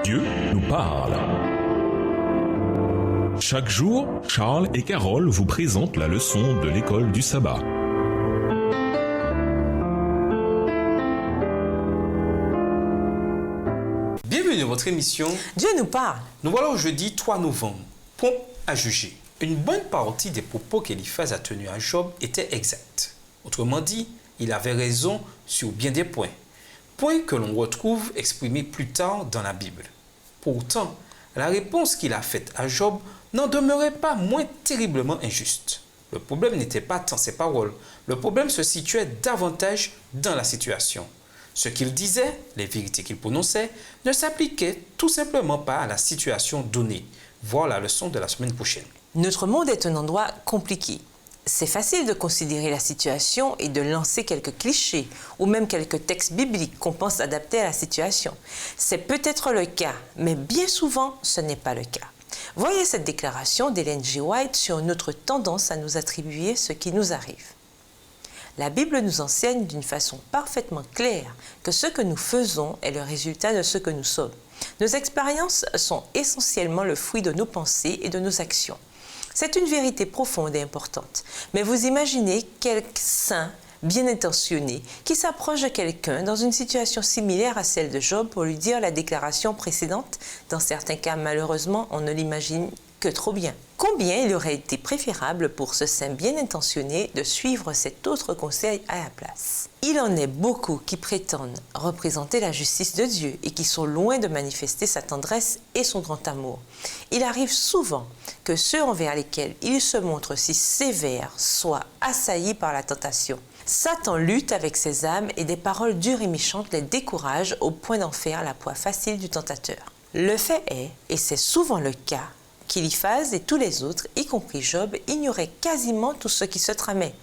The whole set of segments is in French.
Dieu nous parle. Chaque jour, Charles et Carole vous présentent la leçon de l'école du sabbat. Bienvenue dans votre émission Dieu nous parle. Nous voilà au jeudi 3 novembre. Point à juger. Une bonne partie des propos qu'Éliphaz a tenus à Job étaient exacts. Autrement dit, il avait raison sur bien des points. Points que l'on retrouve exprimés plus tard dans la Bible. Pourtant, la réponse qu'il a faite à Job n'en demeurait pas moins terriblement injuste. Le problème n'était pas tant ses paroles. Le problème se situait davantage dans la situation. Ce qu'il disait, les vérités qu'il prononçait, ne s'appliquaient tout simplement pas à la situation donnée. Voir la leçon de la semaine prochaine. Notre monde est un endroit compliqué. C'est facile de considérer la situation et de lancer quelques clichés ou même quelques textes bibliques qu'on pense adaptés à la situation. C'est peut-être le cas, mais bien souvent, ce n'est pas le cas. Voyez cette déclaration d'Ellen G. White sur notre tendance à nous attribuer ce qui nous arrive. La Bible nous enseigne d'une façon parfaitement claire que ce que nous faisons est le résultat de ce que nous sommes. Nos expériences sont essentiellement le fruit de nos pensées et de nos actions. C'est une vérité profonde et importante. Mais vous imaginez quel saint, bien intentionné, qui s'approche de quelqu'un dans une situation similaire à celle de Job pour lui dire la déclaration précédente. Dans certains cas, malheureusement, on ne l'imagine que trop bien. Combien il aurait été préférable pour ce saint bien intentionné de suivre cet autre conseil à la place. Il en est beaucoup qui prétendent représenter la justice de Dieu et qui sont loin de manifester sa tendresse et son grand amour. Il arrive souvent que ceux envers lesquels il se montre si sévère soient assaillis par la tentation. Satan lutte avec ses âmes et des paroles dures et méchantes les découragent au point d'en faire la proie facile du tentateur. Le fait est, et c'est souvent le cas, qu'Éliphaz et tous les autres, y compris Job, ignoraient quasiment tout ce qui se tramait.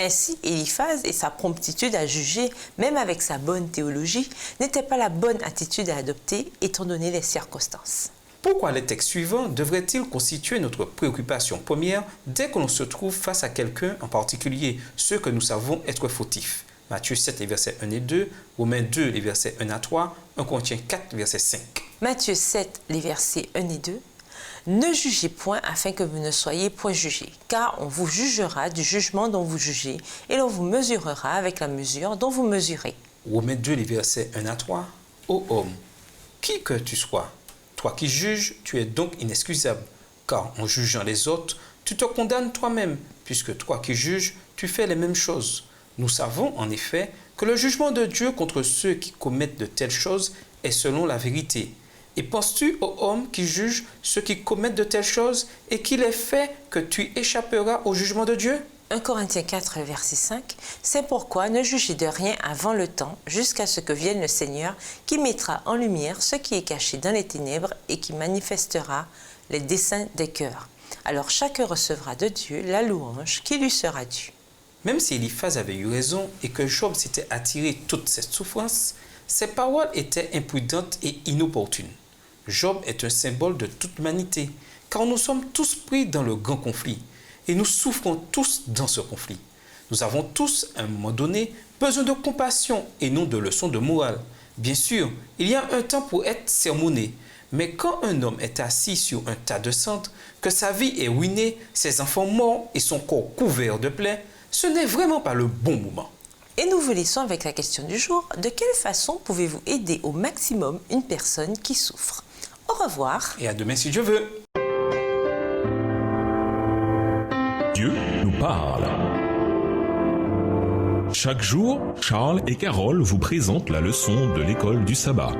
Ainsi, Éliphaz et sa promptitude à juger, même avec sa bonne théologie, n'étaient pas la bonne attitude à adopter, étant donné les circonstances. Pourquoi les textes suivants devraient-ils constituer notre préoccupation première dès que l'on se trouve face à quelqu'un, en particulier ceux que nous savons être fautifs? Matthieu 7, les versets 1 et 2, Romains 2, les versets 1 à 3, 1 Corinthiens 4, verset 5. Matthieu 7, les versets 1 et 2. Ne jugez point afin que vous ne soyez point jugés, car on vous jugera du jugement dont vous jugez, et l'on vous mesurera avec la mesure dont vous mesurez. Romains 2, les versets 1 à 3. Ô homme, qui que tu sois, toi qui juges, tu es donc inexcusable, car en jugeant les autres, tu te condamnes toi-même, puisque toi qui juges, tu fais les mêmes choses. Nous savons en effet que le jugement de Dieu contre ceux qui commettent de telles choses est selon la vérité. Et penses-tu aux hommes qui jugent ceux qui commettent de telles choses et qu'il est fait que tu échapperas au jugement de Dieu? 1 Corinthiens 4, verset 5. C'est pourquoi ne jugez de rien avant le temps, jusqu'à ce que vienne le Seigneur, qui mettra en lumière ce qui est caché dans les ténèbres et qui manifestera les desseins des cœurs. Alors chacun recevra de Dieu la louange qui lui sera due. Même si Éliphaz avait eu raison et que Job s'était attiré toute cette souffrance, ses paroles étaient imprudentes et inopportunes. Job est un symbole de toute l'humanité, car nous sommes tous pris dans le grand conflit, et nous souffrons tous dans ce conflit. Nous avons tous, à un moment donné, besoin de compassion et non de leçons de morale. Bien sûr, il y a un temps pour être sermonné, mais quand un homme est assis sur un tas de cendres, que sa vie est ruinée, ses enfants morts et son corps couvert de plaies, ce n'est vraiment pas le bon moment. Et nous vous laissons avec la question du jour. De quelle façon pouvez-vous aider au maximum une personne qui souffre? Au revoir. Et à demain si Dieu veut. Dieu nous parle. Chaque jour, Charles et Carole vous présentent la leçon de l'école du sabbat.